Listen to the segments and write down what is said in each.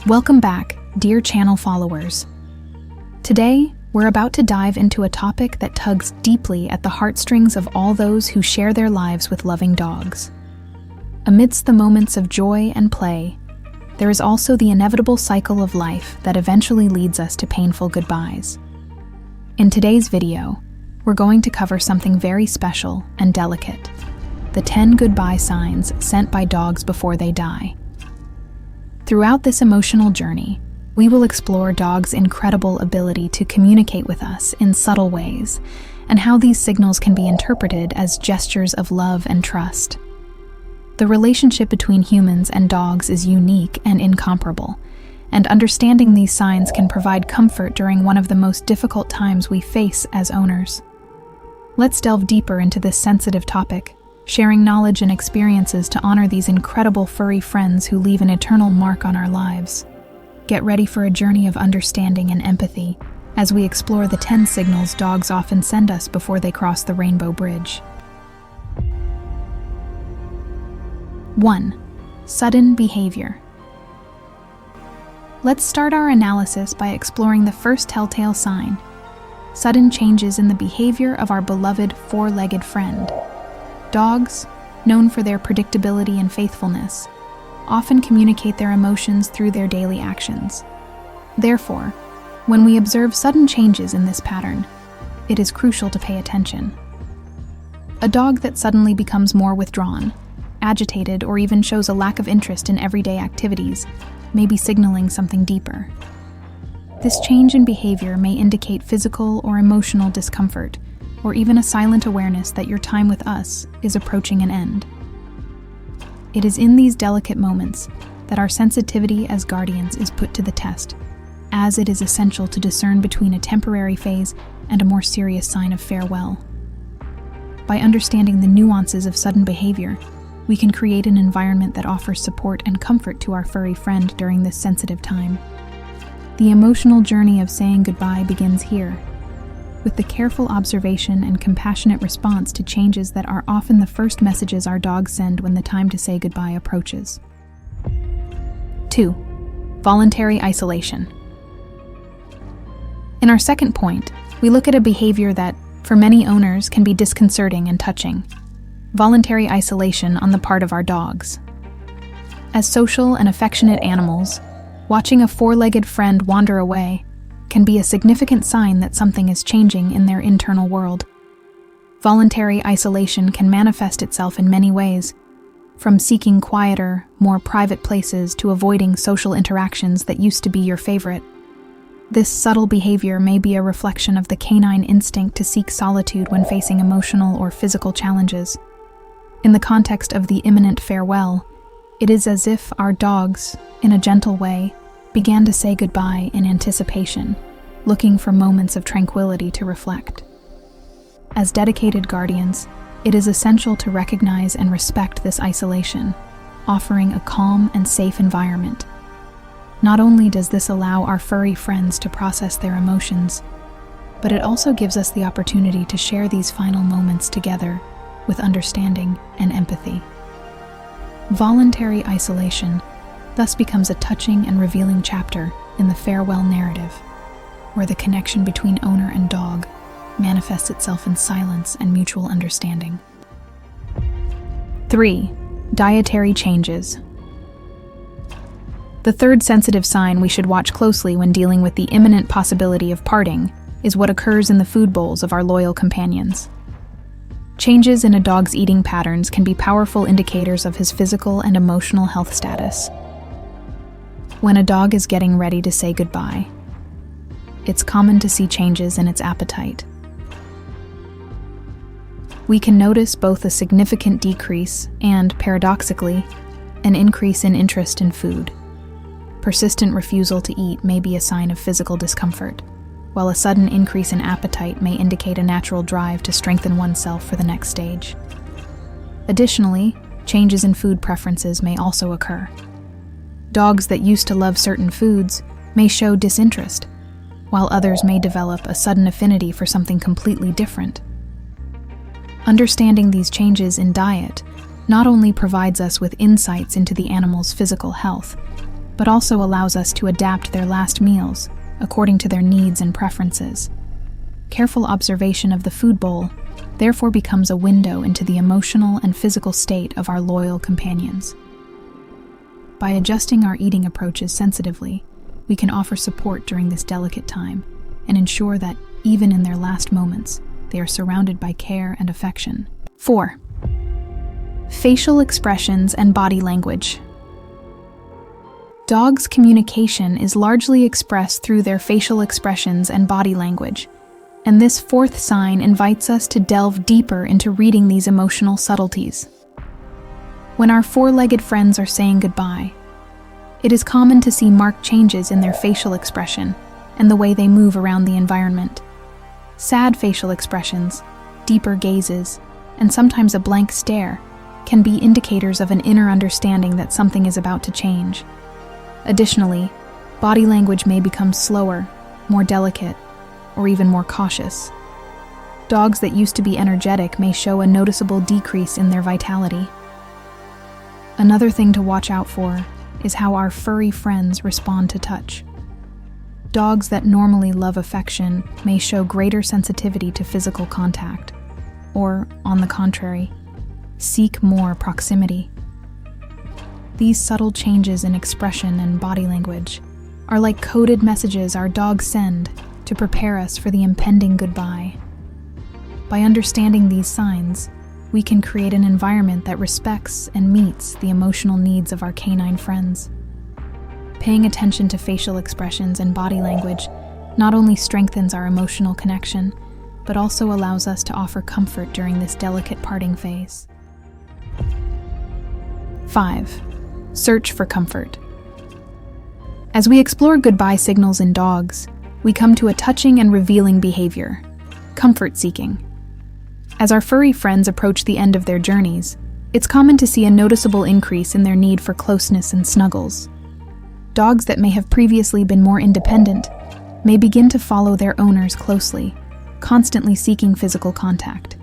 Welcome back, dear channel followers. Today, we're about to dive into a topic that tugs deeply at the heartstrings of all those who share their lives with loving dogs. Amidst the moments of joy and play, there is also the inevitable cycle of life that eventually leads us to painful goodbyes. In today's video, we're going to cover something very special and delicate: the 10 goodbye signs sent by dogs before they die. Throughout this emotional journey, we will explore dogs' incredible ability to communicate with us in subtle ways, and how these signals can be interpreted as gestures of love and trust. The relationship between humans and dogs is unique and incomparable, and understanding these signs can provide comfort during one of the most difficult times we face as owners. Let's delve deeper into this sensitive topic, sharing knowledge and experiences to honor these incredible furry friends who leave an eternal mark on our lives. Get ready for a journey of understanding and empathy as we explore the 10 signals dogs often send us before they cross the rainbow bridge. 1. Sudden behavior. Let's start our analysis by exploring the first telltale sign: sudden changes in the behavior of our beloved four-legged friend. Dogs, known for their predictability and faithfulness, often communicate their emotions through their daily actions. Therefore, when we observe sudden changes in this pattern, it is crucial to pay attention. A dog that suddenly becomes more withdrawn, agitated, or even shows a lack of interest in everyday activities may be signaling something deeper. This change in behavior may indicate physical or emotional discomfort, or even a silent awareness that your time with us is approaching an end. It is in these delicate moments that our sensitivity as guardians is put to the test, as it is essential to discern between a temporary phase and a more serious sign of farewell. By understanding the nuances of sudden behavior, we can create an environment that offers support and comfort to our furry friend during this sensitive time. The emotional journey of saying goodbye begins here, with the careful observation and compassionate response to changes that are often the first messages our dogs send when the time to say goodbye approaches. 2. Voluntary isolation. In our second point, we look at a behavior that, for many owners, can be disconcerting and touching: voluntary isolation on the part of our dogs. As social and affectionate animals, watching a four-legged friend wander away can be a significant sign that something is changing in their internal world. Voluntary isolation can manifest itself in many ways, from seeking quieter, more private places to avoiding social interactions that used to be your favorite. This subtle behavior may be a reflection of the canine instinct to seek solitude when facing emotional or physical challenges. In the context of the imminent farewell, it is as if our dogs, in a gentle way, began to say goodbye in anticipation, looking for moments of tranquility to reflect. As dedicated guardians, it is essential to recognize and respect this isolation, offering a calm and safe environment. Not only does this allow our furry friends to process their emotions, but it also gives us the opportunity to share these final moments together with understanding and empathy. Voluntary isolation thus becomes a touching and revealing chapter in the farewell narrative, where the connection between owner and dog manifests itself in silence and mutual understanding. 3. Dietary changes. The third sensitive sign we should watch closely when dealing with the imminent possibility of parting is what occurs in the food bowls of our loyal companions. Changes in a dog's eating patterns can be powerful indicators of his physical and emotional health status. When a dog is getting ready to say goodbye, it's common to see changes in its appetite. We can notice both a significant decrease and, paradoxically, an increase in interest in food. Persistent refusal to eat may be a sign of physical discomfort, while a sudden increase in appetite may indicate a natural drive to strengthen oneself for the next stage. Additionally, changes in food preferences may also occur. Dogs that used to love certain foods may show disinterest, while others may develop a sudden affinity for something completely different. Understanding these changes in diet not only provides us with insights into the animal's physical health, but also allows us to adapt their last meals according to their needs and preferences. Careful observation of the food bowl therefore becomes a window into the emotional and physical state of our loyal companions. By adjusting our eating approaches sensitively, we can offer support during this delicate time and ensure that, even in their last moments, they are surrounded by care and affection. 4. Facial expressions and body language. Dogs' communication is largely expressed through their facial expressions and body language, and this fourth sign invites us to delve deeper into reading these emotional subtleties. When our four-legged friends are saying goodbye, it is common to see marked changes in their facial expression and the way they move around the environment. Sad facial expressions, deeper gazes, and sometimes a blank stare can be indicators of an inner understanding that something is about to change. Additionally, body language may become slower, more delicate, or even more cautious. Dogs that used to be energetic may show a noticeable decrease in their vitality. Another thing to watch out for is how our furry friends respond to touch. Dogs that normally love affection may show greater sensitivity to physical contact, or, on the contrary, seek more proximity. These subtle changes in expression and body language are like coded messages our dogs send to prepare us for the impending goodbye. By understanding these signs, we can create an environment that respects and meets the emotional needs of our canine friends. Paying attention to facial expressions and body language not only strengthens our emotional connection, but also allows us to offer comfort during this delicate parting phase. 5. Search for comfort. As we explore goodbye signals in dogs, we come to a touching and revealing behavior: comfort seeking. As our furry friends approach the end of their journeys, it's common to see a noticeable increase in their need for closeness and snuggles. Dogs that may have previously been more independent may begin to follow their owners closely, constantly seeking physical contact.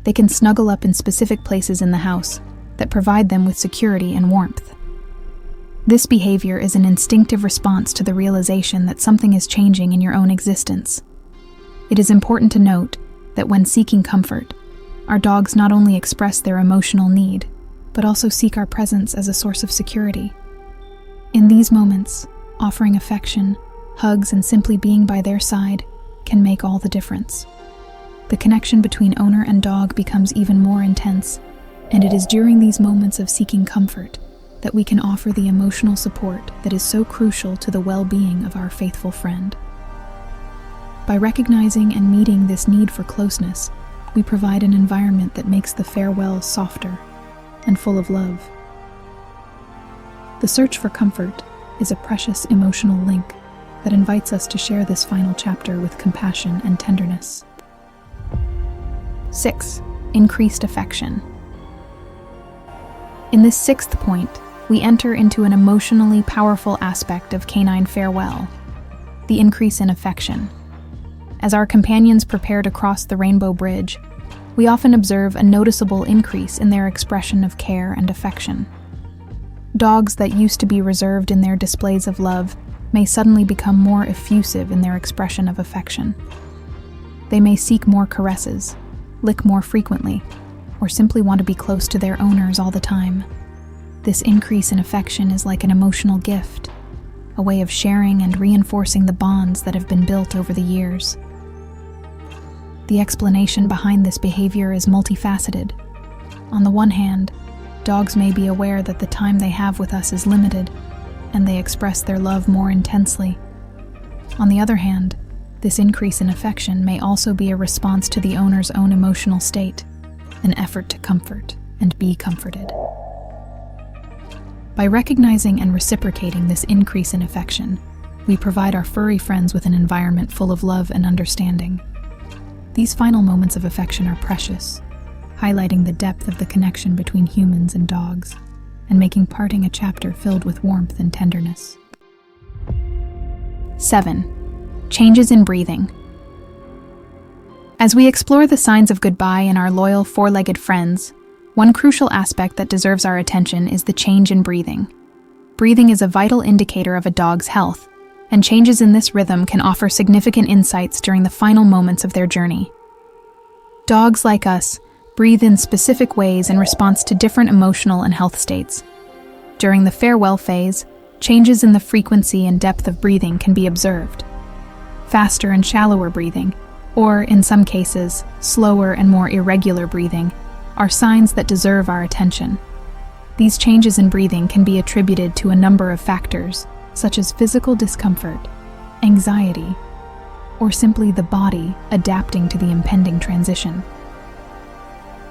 They can snuggle up in specific places in the house that provide them with security and warmth. This behavior is an instinctive response to the realization that something is changing in your own existence. It is important to note that when seeking comfort, our dogs not only express their emotional need, but also seek our presence as a source of security. In these moments, offering affection, hugs, and simply being by their side can make all the difference. The connection between owner and dog becomes even more intense, and it is during these moments of seeking comfort that we can offer the emotional support that is so crucial to the well-being of our faithful friend. By recognizing and meeting this need for closeness, we provide an environment that makes the farewell softer and full of love. The search for comfort is a precious emotional link that invites us to share this final chapter with compassion and tenderness. 6. Increased affection. In this sixth point, we enter into an emotionally powerful aspect of canine farewell: the increase in affection. As our companions prepare to cross the rainbow bridge, we often observe a noticeable increase in their expression of care and affection. Dogs that used to be reserved in their displays of love may suddenly become more effusive in their expression of affection. They may seek more caresses, lick more frequently, or simply want to be close to their owners all the time. This increase in affection is like an emotional gift, a way of sharing and reinforcing the bonds that have been built over the years. The explanation behind this behavior is multifaceted. On the one hand, dogs may be aware that the time they have with us is limited, and they express their love more intensely. On the other hand, this increase in affection may also be a response to the owner's own emotional state, an effort to comfort and be comforted. By recognizing and reciprocating this increase in affection, we provide our furry friends with an environment full of love and understanding. These final moments of affection are precious, highlighting the depth of the connection between humans and dogs, and making parting a chapter filled with warmth and tenderness. 7. Changes in breathing. As we explore the signs of goodbye in our loyal four-legged friends, one crucial aspect that deserves our attention is the change in breathing. breathing is a vital indicator of a dog's health, and changes in this rhythm can offer significant insights during the final moments of their journey. Dogs, like us, breathe in specific ways in response to different emotional and health states. During the farewell phase, changes in the frequency and depth of breathing can be observed. Faster and shallower breathing, or in some cases, slower and more irregular breathing, are signs that deserve our attention. These changes in breathing can be attributed to a number of factors, such as physical discomfort, anxiety, or simply the body adapting to the impending transition.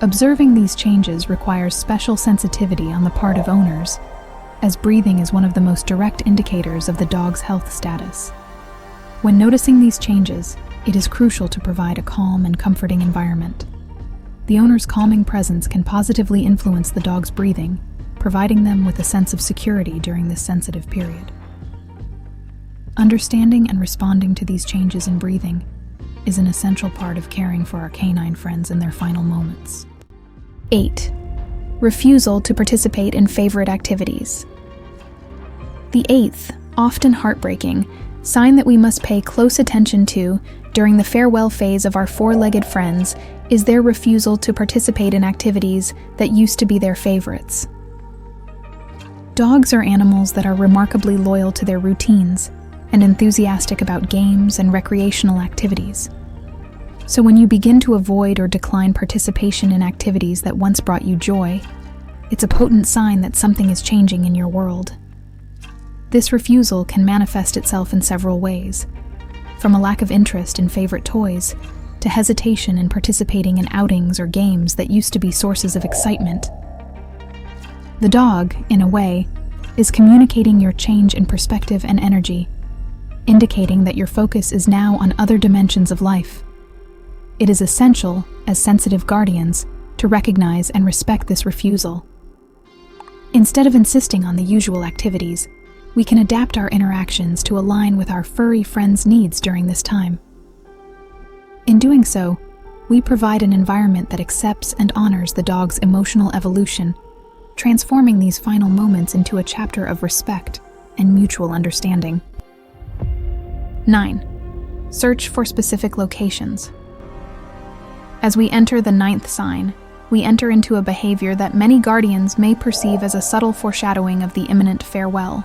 Observing these changes requires special sensitivity on the part of owners, as breathing is one of the most direct indicators of the dog's health status. When noticing these changes, it is crucial to provide a calm and comforting environment. The owner's calming presence can positively influence the dog's breathing, providing them with a sense of security during this sensitive period. Understanding and responding to these changes in breathing is an essential part of caring for our canine friends in their final moments. 8. Refusal to participate in favorite activities. The eighth, often heartbreaking, sign that we must pay close attention to during the farewell phase of our four-legged friends is their refusal to participate in activities that used to be their favorites. Dogs are animals that are remarkably loyal to their routines and enthusiastic about games and recreational activities. So when you begin to avoid or decline participation in activities that once brought you joy, it's a potent sign that something is changing in your world. This refusal can manifest itself in several ways, from a lack of interest in favorite toys to hesitation in participating in outings or games that used to be sources of excitement. The dog, in a way, is communicating your change in perspective and energy, indicating that your focus is now on other dimensions of life. It is essential, as sensitive guardians, to recognize and respect this refusal. Instead of insisting on the usual activities, we can adapt our interactions to align with our furry friends' needs during this time. In doing so, we provide an environment that accepts and honors the dog's emotional evolution, transforming these final moments into a chapter of respect and mutual understanding. 9. Search for specific locations. As we enter the 9th sign, we enter into a behavior that many guardians may perceive as a subtle foreshadowing of the imminent farewell: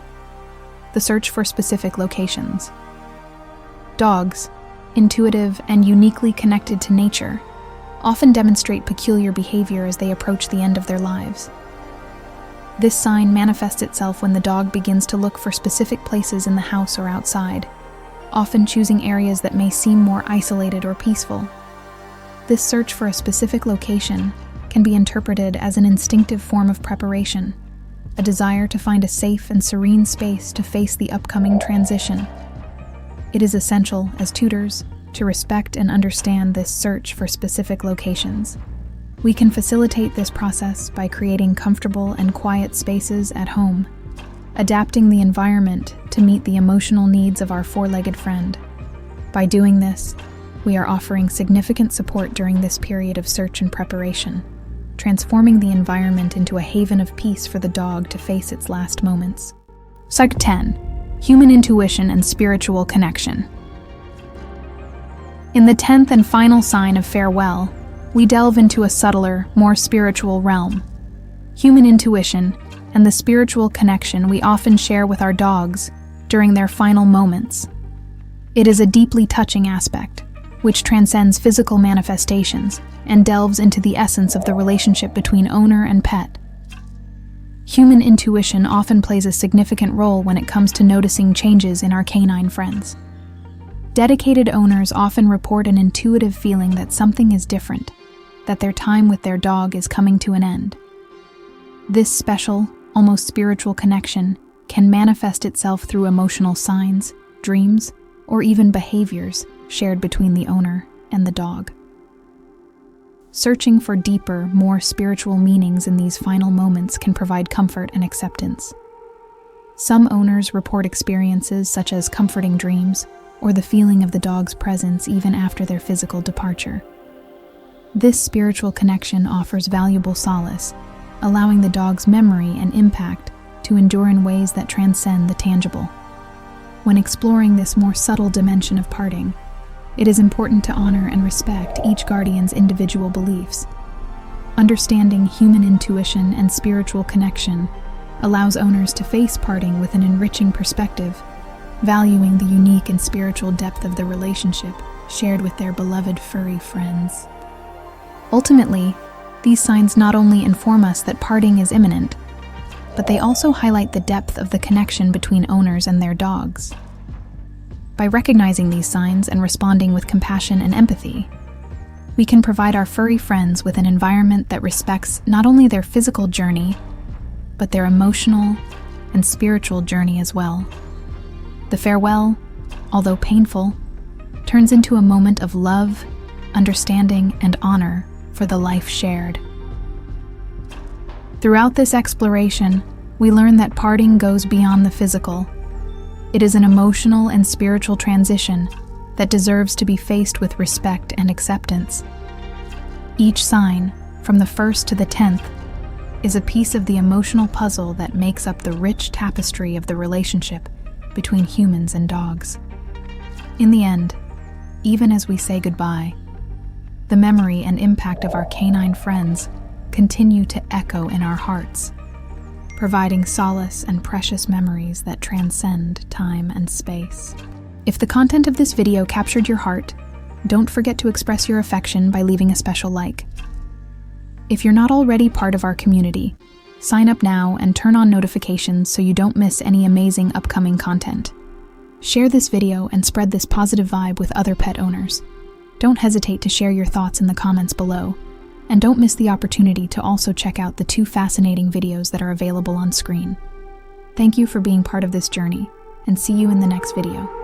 the search for specific locations. Dogs, intuitive and uniquely connected to nature, often demonstrate peculiar behavior as they approach the end of their lives. This sign manifests itself when the dog begins to look for specific places in the house or outside, often choosing areas that may seem more isolated or peaceful. This search for a specific location can be interpreted as an instinctive form of preparation, a desire to find a safe and serene space to face the upcoming transition. It is essential, as tutors, to respect and understand this search for specific locations. We can facilitate this process by creating comfortable and quiet spaces at home, adapting the environment to meet the emotional needs of our four-legged friend. By doing this, we are offering significant support during this period of search and preparation, transforming the environment into a haven of peace for the dog to face its last moments. 10. Human intuition and spiritual connection. In the 10th and final sign of farewell, we delve into a subtler, more spiritual realm: human intuition and the spiritual connection we often share with our dogs during their final moments. It is a deeply touching aspect, which transcends physical manifestations and delves into the essence of the relationship between owner and pet. Human intuition often plays a significant role when it comes to noticing changes in our canine friends. Dedicated owners often report an intuitive feeling that something is different, that their time with their dog is coming to an end. This special, almost spiritual connection can manifest itself through emotional signs, dreams, or even behaviors shared between the owner and the dog. Searching for deeper, more spiritual meanings in these final moments can provide comfort and acceptance. Some owners report experiences such as comforting dreams or the feeling of the dog's presence even after their physical departure. This spiritual connection offers valuable solace, allowing the dog's memory and impact to endure in ways that transcend the tangible. When exploring this more subtle dimension of parting, it is important to honor and respect each guardian's individual beliefs. Understanding human intuition and spiritual connection allows owners to face parting with an enriching perspective, valuing the unique and spiritual depth of the relationship shared with their beloved furry friends. Ultimately, these signs not only inform us that parting is imminent, but they also highlight the depth of the connection between owners and their dogs. By recognizing these signs and responding with compassion and empathy, we can provide our furry friends with an environment that respects not only their physical journey, but their emotional and spiritual journey as well. The farewell, although painful, turns into a moment of love, understanding, and honor for the life shared. Throughout this exploration, we learn that parting goes beyond the physical. It is an emotional and spiritual transition that deserves to be faced with respect and acceptance. Each sign, from the 1st to the 10th, is a piece of the emotional puzzle that makes up the rich tapestry of the relationship between humans and dogs. In the end, even as we say goodbye, the memory and impact of our canine friends continue to echo in our hearts, providing solace and precious memories that transcend time and space. If the content of this video captured your heart, don't forget to express your affection by leaving a special like. If you're not already part of our community, sign up now and turn on notifications so you don't miss any amazing upcoming content. Share this video and spread this positive vibe with other pet owners. Don't hesitate to share your thoughts in the comments below, and don't miss the opportunity to also check out the 2 fascinating videos that are available on screen. Thank you for being part of this journey, and see you in the next video.